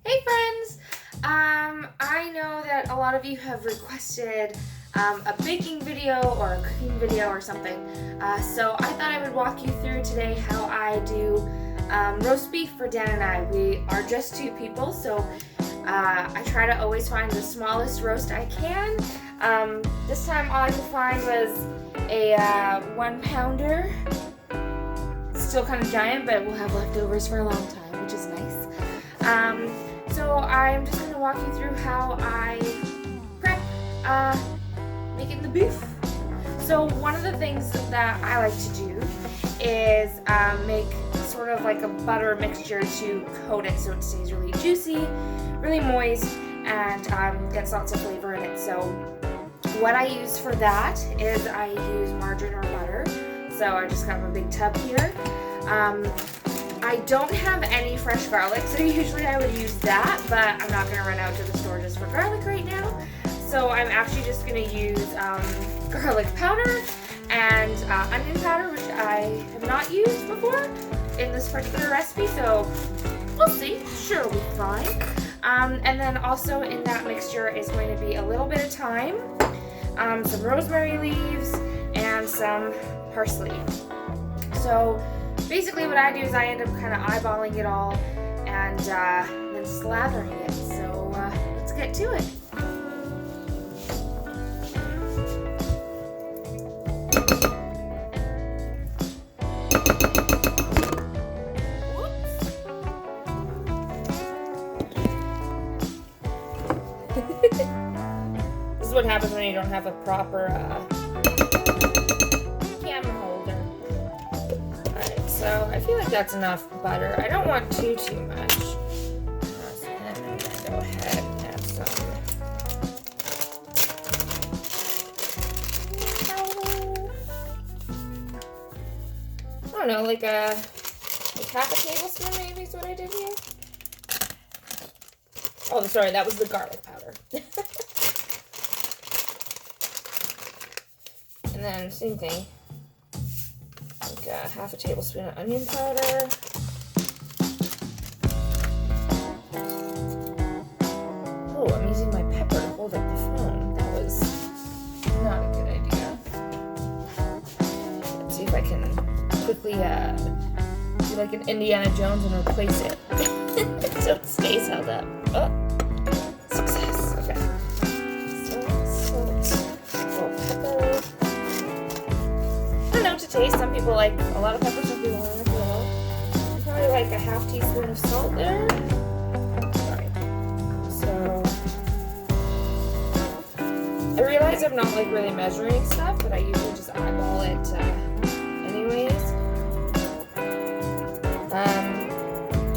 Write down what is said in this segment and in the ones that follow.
Hey friends! I know that a lot of you have requested a baking video or a cooking video or something. So I thought I would walk you through today how I do roast beef for Dan and I. We are just two people, so I try to always find the smallest roast I can. This time all I could find was a 1 pounder. Still kind of giant, but we'll have leftovers for a long time, which is nice. So I'm just going to walk you through how I prep making the beef. So one of the things that I like to do is make sort of like a butter mixture to coat it so it stays really juicy, really moist, and gets lots of flavor in it. So what I use for that is I use margarine or butter. So I just have a big tub here. I don't have any fresh garlic, so usually I would use that, but I'm not going to run out to the store just for garlic right now. So I'm actually just going to use garlic powder and onion powder, which I have not used before in this particular recipe, so we'll see. Sure, it'll be fine. And then also in that mixture is going to be a little bit of thyme, some rosemary leaves, and some parsley. So basically what I do is I end up kind of eyeballing it all and then slathering it. So let's get to it. This is what happens when you don't have a proper camera holder. Alright, so I feel like that's enough butter. I don't want too much. So then I'm going to go ahead and add some. I don't know, like half a tablespoon maybe is what I did here. Oh, sorry, that was the garlic powder. And then same thing. Like half a tablespoon of onion powder. Oh, I'm using my pepper to hold up the phone. That was not a good idea. Let's see if I can quickly do like an Indiana Jones and replace it so it stays held up. Oh, success. Okay. Pepper. I don't know, to taste. Some people like a lot of pepper, some people like a little. Probably like a half teaspoon of salt there. Sorry. So I realize I'm not like really measuring stuff, but I usually just eyeball it anyways.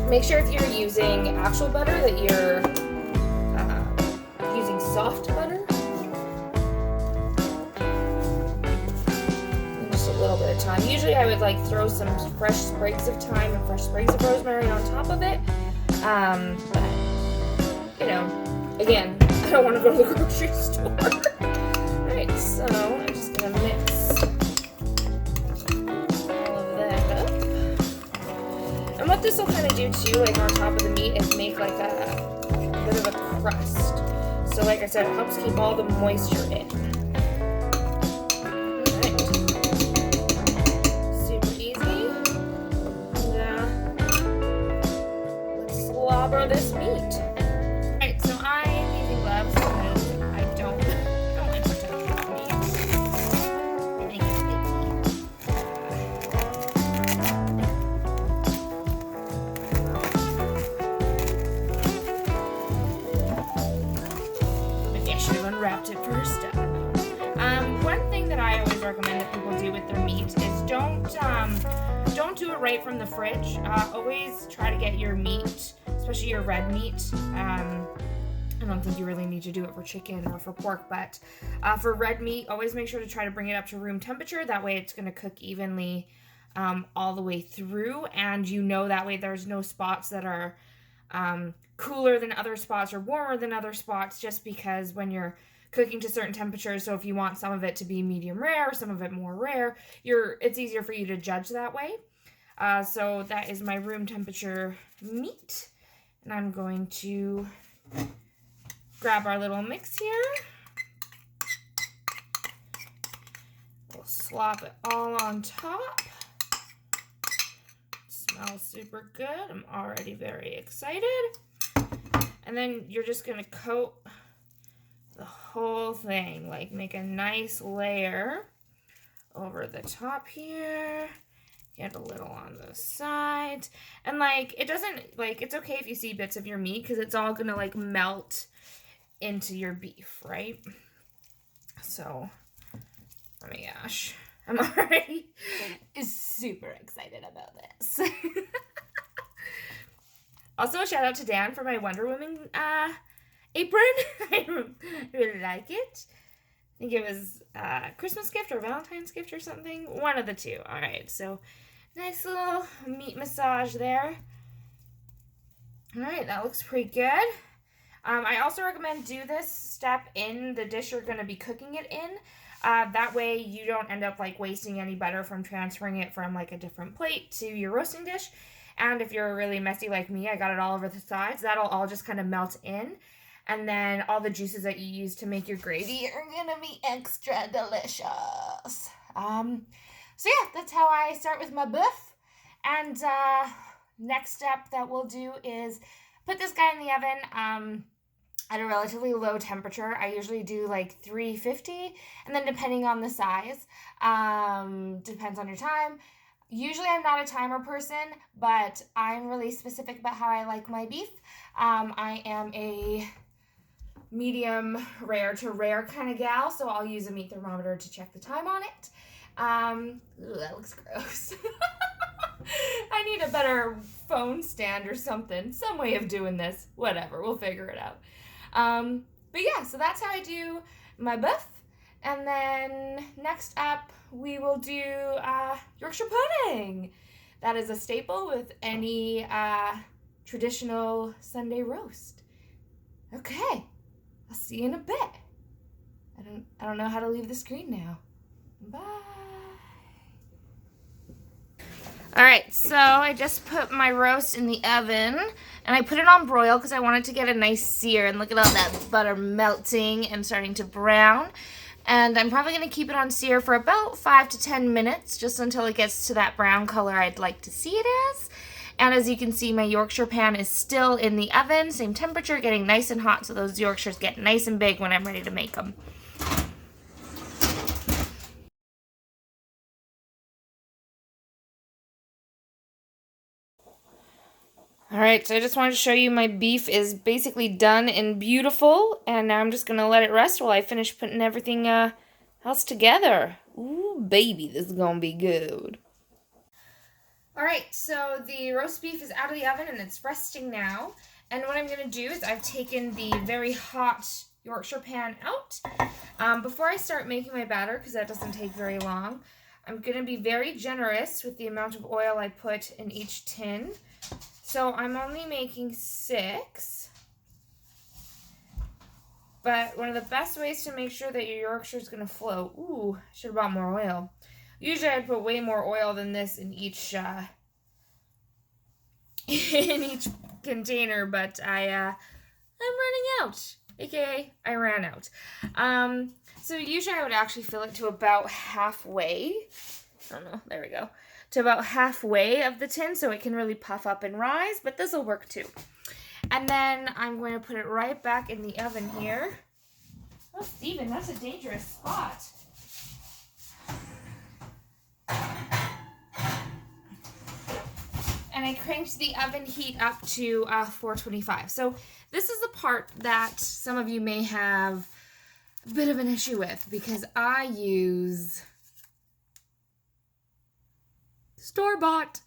Make sure if you're using actual butter that you're using soft butter. And just a little bit of thyme. Usually I would like throw some fresh sprigs of thyme and fresh sprigs of rosemary on top of it. But, you know, again, I don't want to go to the grocery store. Alright, so I'm just going to mix all of that up. And what this will kind of do too, like on top of the meat, is make like a bit of a crust. So like I said, it helps keep all the moisture in. Alright. Super easy. And let's slobber this meat. Alright, so I'm using gloves because I don't like to touch the meat. I think it's icky. Unwrapped it first. One thing that I always recommend that people do with their meat is don't do it right from the fridge. Always try to get your meat, especially your red meat. I don't think you really need to do it for chicken or for pork, but for red meat, always make sure to try to bring it up to room temperature. That way it's going to cook evenly all the way through, and you know that way there's no spots that are cooler than other spots or warmer than other spots, just because when you're cooking to certain temperatures, so if you want some of it to be medium rare, some of it more rare, it's easier for you to judge that way. So that is my room temperature meat. And I'm going to grab our little mix here. We'll slop it all on top. It smells super good. I'm already very excited. And then you're just going to coat the whole thing, like make a nice layer over the top here. Get a little on the sides. And like, it doesn't, like, it's okay if you see bits of your meat because it's all going to like melt into your beef, right? So, oh my gosh, I'm already super excited about this. Also, a shout out to Dan for my Wonder Woman apron. I really like it. I think it was a Christmas gift or Valentine's gift or something. One of the two. All right, so nice little meat massage there. All right, that looks pretty good. I also recommend do this step in the dish you're going to be cooking it in. That way you don't end up like wasting any butter from transferring it from like a different plate to your roasting dish. And if you're really messy like me, I got it all over the sides. That'll all just kind of melt in. And then all the juices that you use to make your gravy are going to be extra delicious. So yeah, that's how I start with my beef. And next step that we'll do is put this guy in the oven at a relatively low temperature. I usually do like 350, and then depending on the size, depends on your time. Usually I'm not a timer person, but I'm really specific about how I like my beef. I am a medium rare to rare kind of gal, so I'll use a meat thermometer to check the time on it. Ooh, that looks gross. I need a better phone stand or something, some way of doing this. Whatever, we'll figure it out. But yeah, so that's how I do my beef. And then next up, we will do Yorkshire pudding. That is a staple with any traditional Sunday roast. Okay, I'll see you in a bit. I don't know how to leave the screen now. Bye. All right, so I just put my roast in the oven, and I put it on broil because I wanted to get a nice sear. And look at all that butter melting and starting to brown. And I'm probably going to keep it on sear for about 5 to 10 minutes, just until it gets to that brown color I'd like to see it as. And as you can see, my Yorkshire pan is still in the oven, same temperature, getting nice and hot, so those Yorkshires get nice and big when I'm ready to make them. Alright, so I just wanted to show you my beef is basically done and beautiful, and now I'm just going to let it rest while I finish putting everything else together. Ooh, baby, this is going to be good. Alright, so the roast beef is out of the oven and it's resting now, and what I'm going to do is I've taken the very hot Yorkshire pan out. Before I start making my batter, because that doesn't take very long, I'm going to be very generous with the amount of oil I put in each tin. So I'm only making 6, but one of the best ways to make sure that your Yorkshire is going to flow, ooh, I should have bought more oil. Usually I'd put way more oil than this in each container, but I'm running out, aka I ran out. So usually I would actually fill it to about halfway. I don't know, there we go. To about halfway of the tin so it can really puff up and rise, but this will work too. And then I'm going to put it right back in the oven here. Oh, Steven, that's a dangerous spot. And I cranked the oven heat up to 425. So this is the part that some of you may have a bit of an issue with, because I use store-bought.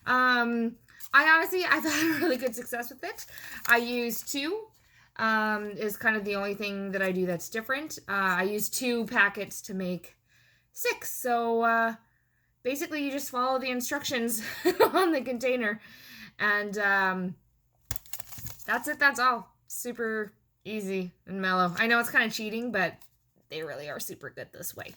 I thought I had really good success with it. I use 2. Is kind of the only thing that I do that's different. I use 2 packets to make 6. So basically you just follow the instructions on the container. And that's it. That's all. Super easy and mellow. I know it's kind of cheating, but they really are super good this way.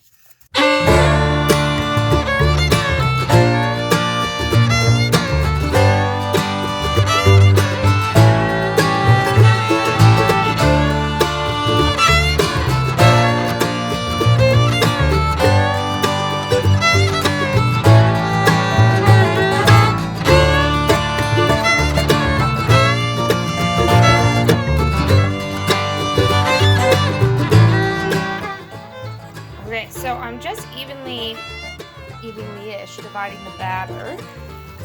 dish, dividing the batter.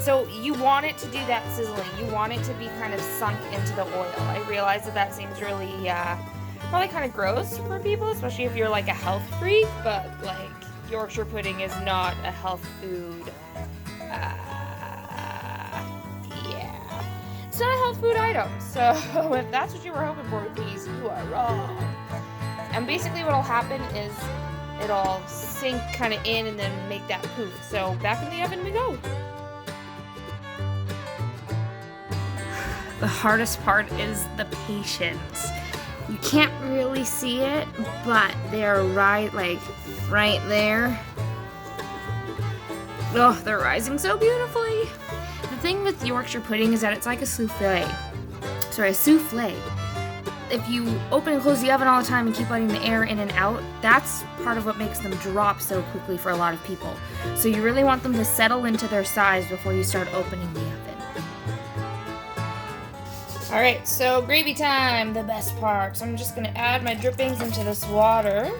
So you want it to do that sizzling. You want it to be kind of sunk into the oil. I realize that seems really, probably kind of gross for people, especially if you're like a health freak, but like Yorkshire pudding is not a health food. Yeah. It's not a health food item, so if that's what you were hoping for, please, you are wrong. And basically what'll happen is it'll sink kind of in and then make that poof. So back in the oven we go. The hardest part is the patience. You can't really see it, but they're right there. Oh, they're rising so beautifully. The thing with Yorkshire pudding is that it's like a souffle. Sorry, a souffle. If you open and close the oven all the time and keep letting the air in and out, that's part of what makes them drop so quickly for a lot of people. So you really want them to settle into their size before you start opening the oven. Alright, so gravy time, the best part. So I'm just going to add my drippings into this water.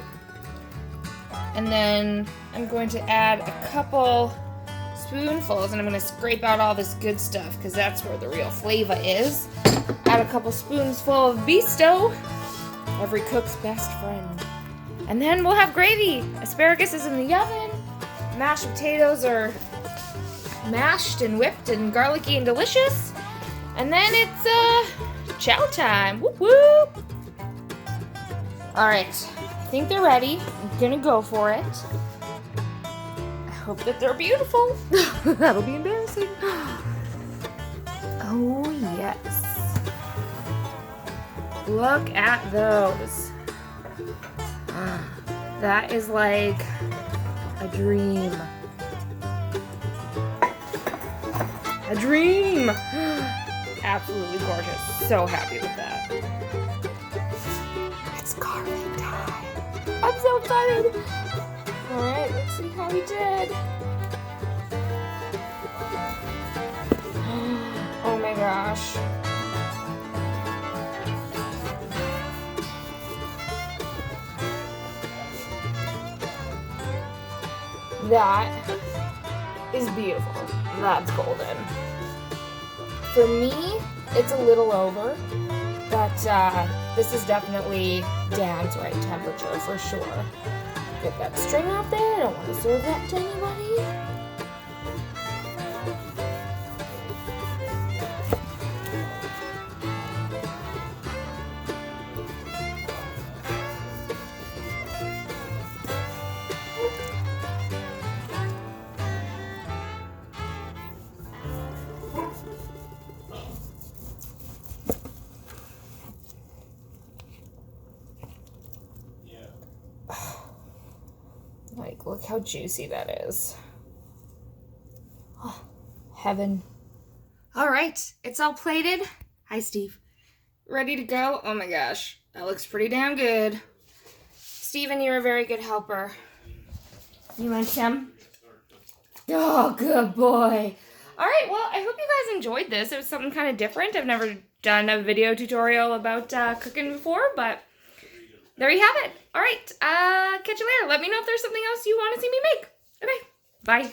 And then I'm going to add a couple spoonfuls, and I'm going to scrape out all this good stuff because that's where the real flavor is. Add a couple spoonsful of Bisto, every cook's best friend. And then we'll have gravy. Asparagus is in the oven. Mashed potatoes are mashed and whipped and garlicky and delicious. And then it's chow time. Whoop whoop. Alright, I think they're ready. I'm gonna go for it. I hope that they're beautiful. That'll be embarrassing. Oh yes. Look at those. That is like a dream. A dream! Absolutely gorgeous. So happy with that. It's carving time. I'm so excited. Alright, let's see how he did. Oh my gosh. That is beautiful. That's golden. For me, it's a little over, but this is definitely Dad's right temperature for sure. Get that string off there. I don't want to serve that to anybody. Like, look how juicy that is. Oh, heaven. All right, it's all plated. Hi, Steve. Ready to go? Oh my gosh, that looks pretty damn good. Steven, you're a very good helper. You want some? Oh, good boy. All right, well, I hope you guys enjoyed this. It was something kind of different. I've never done a video tutorial about cooking before, but there you have it. All right, catch you later. Let me know if there's something else you want to see me make. Okay, bye.